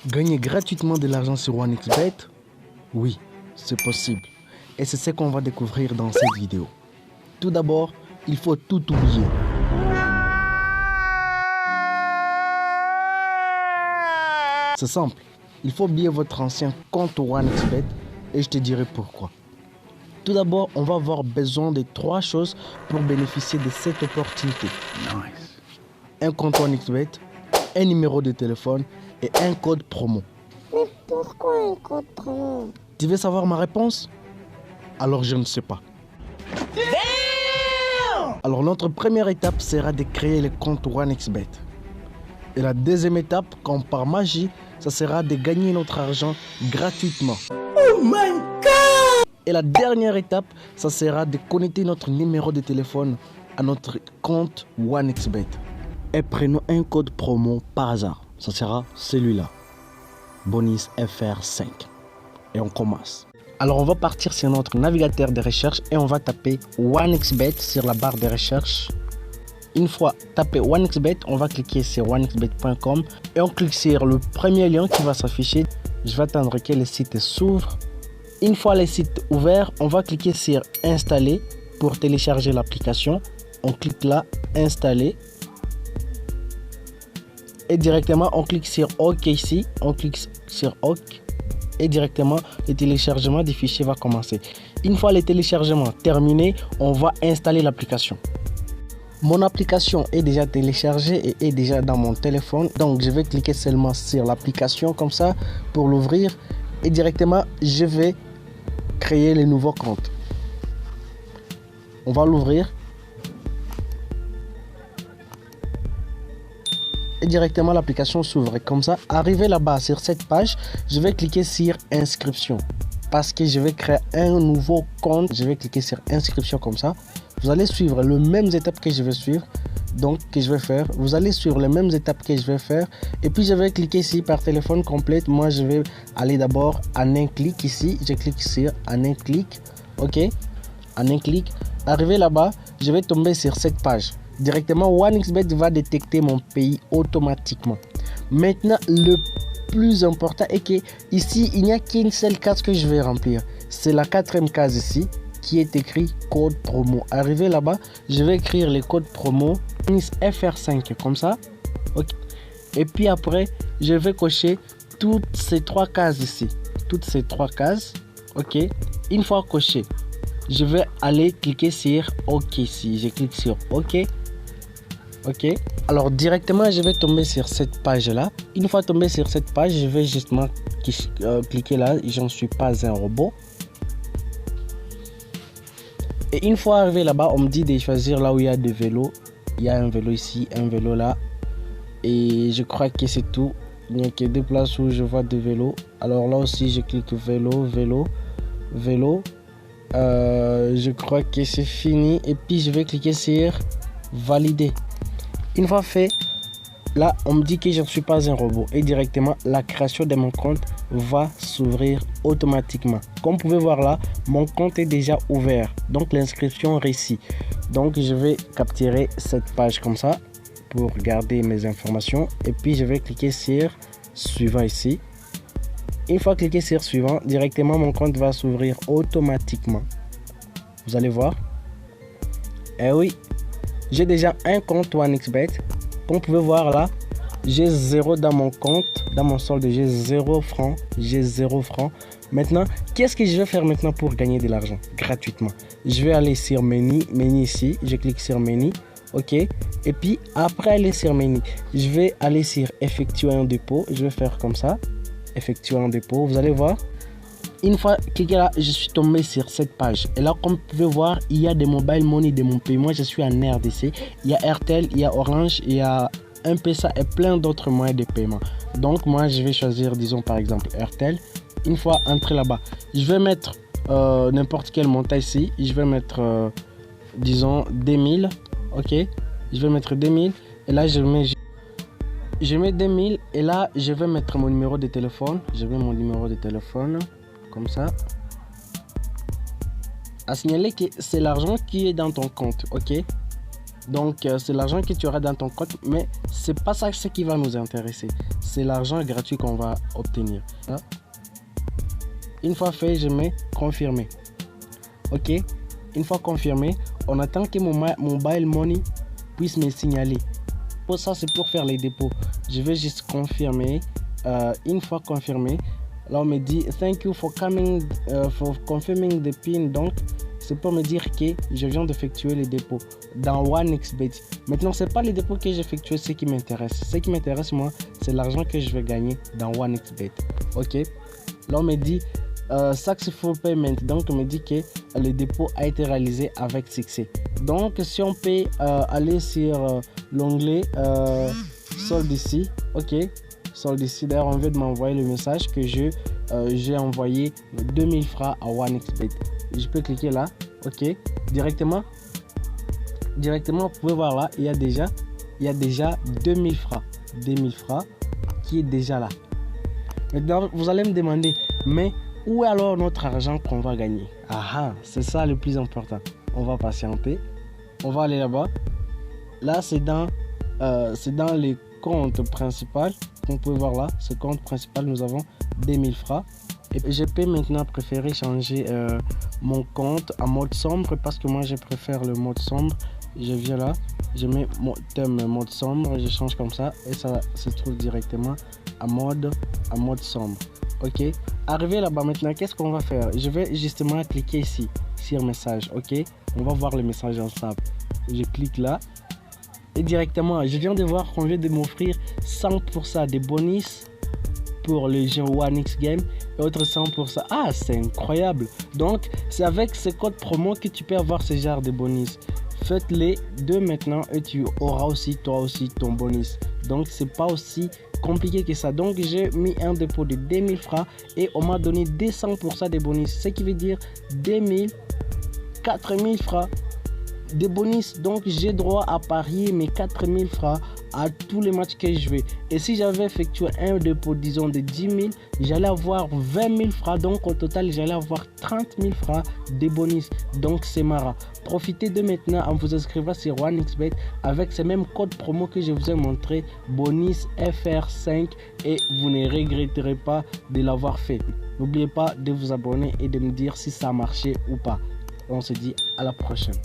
Gagner gratuitement de l'argent sur OneXBet? Oui, c'est possible. Et c'est ce qu'on va découvrir dans cette vidéo. Tout d'abord, il faut tout oublier. C'est simple. Il faut oublier votre ancien compte OneXBet et je te dirai pourquoi. Tout d'abord, on va avoir besoin de 3 choses pour bénéficier de cette opportunité. Nice. Un compte OneXBet, un numéro de téléphone et un code promo. Mais pourquoi un code promo? Tu veux savoir ma réponse? Alors je ne sais pas. Alors notre première étape sera de créer le compte OneXBet. Et la deuxième étape, comme par magie, ça sera de gagner notre argent gratuitement. Oh my God! Et la dernière étape, ça sera de connecter notre numéro de téléphone à notre compte OneXBet. Et prenons un code promo par hasard. Ça sera celui-là. Bonus FR5. Et on commence. Alors on va partir sur notre navigateur de recherche et on va taper OneXBet sur la barre de recherche. Une fois tapé OneXBet, on va cliquer sur onexbet.com et on clique sur le premier lien qui va s'afficher. Je vais attendre que le site s'ouvre. Une fois le site ouvert, on va cliquer sur installer pour télécharger l'application. On clique là, installer. Et directement, on clique sur OK ici. On clique sur OK. Et directement, le téléchargement du fichier va commencer. Une fois le téléchargement terminé, on va installer l'application. Mon application est déjà téléchargée et est déjà dans mon téléphone. Donc, je vais cliquer seulement sur l'application comme ça pour l'ouvrir. Et directement, je vais créer le nouveau compte. On va l'ouvrir. Et directement l'application s'ouvre comme ça. Arrivé là-bas sur cette page, je vais cliquer sur inscription parce que je vais créer un nouveau compte. Je vais cliquer sur inscription comme ça. Vous allez suivre les mêmes étapes que je vais suivre, donc que je vais faire. Vous allez suivre les mêmes étapes que je vais faire et puis je vais cliquer ici par téléphone complète. Moi je vais aller d'abord en un clic ici. Je clique sur en un clic. Ok, en un clic. Arrivé là-bas, je vais tomber sur cette page. Directement, OneXBet va détecter mon pays automatiquement. Maintenant, le plus important est que ici, il n'y a qu'une seule case que je vais remplir. C'est la 4e case ici qui est écrit code promo. Arrivé là-bas, je vais écrire le code promo FR5 comme ça. Okay. Et puis après, je vais cocher toutes ces 3 cases ici. Toutes ces 3 cases. Ok. Une fois coché, je vais aller cliquer sur OK ici. Je clique sur OK. Ok, alors directement je vais tomber sur cette page là. Une fois tombé sur cette page, je vais justement cliquer là. Je ne suis pas un robot. Et une fois arrivé là-bas, on me dit de choisir là où il y a des vélos. Il y a un vélo ici, un vélo là. Et je crois que c'est tout. Il n'y a que 2 places où je vois des vélos. Alors là aussi je clique vélo, vélo, vélo. Je crois que c'est fini. Et puis je vais cliquer sur valider. Une fois fait, là, on me dit que je ne suis pas un robot et directement, la création de mon compte va s'ouvrir automatiquement. Comme vous pouvez voir là, mon compte est déjà ouvert. Donc, l'inscription réussit. Donc, je vais capturer cette page comme ça pour garder mes informations. Et puis, je vais cliquer sur suivant ici. Une fois cliqué sur suivant, directement, mon compte va s'ouvrir automatiquement. Vous allez voir. Eh oui. J'ai déjà un compte OneXBet. Comme vous pouvez voir là, j'ai 0 dans mon compte. Dans mon solde, j'ai 0 francs. J'ai 0 francs. Maintenant, qu'est-ce que je vais faire maintenant pour gagner de l'argent gratuitement? Je vais aller sur menu. Menu ici. Je clique sur menu. OK. Et puis, après aller sur menu, je vais aller sur effectuer un dépôt. Je vais faire comme ça. Effectuer un dépôt. Vous allez voir. Une fois cliqué là, je suis tombé sur cette page. Et là, comme vous pouvez voir, il y a des mobile money de mon pays. Moi, je suis en RDC. Il y a Airtel, il y a Orange, il y a M-Pesa et plein d'autres moyens de paiement. Donc, moi, je vais choisir, disons, par exemple, Airtel. Une fois entré là-bas, je vais mettre n'importe quel montant ici. Je vais mettre, disons, 2000. OK. Je vais mettre 2000. Et là, je mets 2000. Et là, je vais mettre mon numéro de téléphone. Je mets mon numéro de téléphone. Comme ça. À signaler que c'est l'argent qui est dans ton compte, ok? Donc c'est l'argent que tu auras dans ton compte, mais c'est pas ça ce qui va nous intéresser. C'est l'argent gratuit qu'on va obtenir. Une fois fait, je mets confirmer. Ok, une fois confirmé, on attend que mon mobile money puisse me signaler. Pour ça, c'est pour faire les dépôts. Je vais juste confirmer. Une fois confirmé, là on me dit thank you for confirming the PIN. Donc c'est pour me dire que je viens d'effectuer les dépôts dans OneXBet. Maintenant, c'est pas les dépôts que j'ai effectués ce qui m'intéresse. Ce qui m'intéresse moi, c'est l'argent que je vais gagner dans OneXBet. Ok, là on me dit successful payment. Donc on me dit que le dépôt a été réalisé avec succès. Donc si on peut aller sur l'onglet solde ici. Ok, solde ici. D'ailleurs on vient de m'envoyer le message que j'ai envoyé 2000 francs à OneXBet. Je peux cliquer là. Ok, directement vous pouvez voir là, il y a déjà 2000 francs qui est déjà là. Maintenant vous allez me demander, mais où est alors notre argent qu'on va gagner? C'est ça le plus important. On va patienter. On va aller là-bas. Là, c'est dans les comptes principaux. Comme vous pouvez voir là, ce compte principal, nous avons 2000 francs. Et je peux maintenant préférer changer mon compte en mode sombre parce que moi, je préfère le mode sombre. Je viens là, je mets mon thème mode sombre, je change comme ça et ça se trouve directement en mode sombre. Ok, arrivé là-bas maintenant, qu'est-ce qu'on va faire? Je vais justement cliquer ici sur message. Ok, on va voir le message ensemble. Je clique là et directement, je viens de voir qu'on vient de m'offrir 100% de bonus pour le jeu One X Game et autres 100%. C'est incroyable. Donc c'est avec ce code promo que tu peux avoir ce genre de bonus. Faites-les deux maintenant et tu auras aussi toi aussi ton bonus. Donc c'est pas aussi compliqué que ça. Donc j'ai mis un dépôt de 2000 francs et on m'a donné 200% de bonus, ce qui veut dire 2000, 4000 francs de bonus. Donc j'ai droit à parier mes 4000 francs à tous les matchs que je vais. Et si j'avais effectué un dépôt disons de 10 000, j'allais avoir 20 000 francs. Donc au total j'allais avoir 30 000 francs de bonus. Donc c'est marrant. Profitez de maintenant en vous inscrivant sur OneXBet avec ce même code promo que je vous ai montré, bonus FR5, et vous ne regretterez pas de l'avoir fait. N'oubliez pas de vous abonner et de me dire si ça a marché ou pas. On se dit à la prochaine.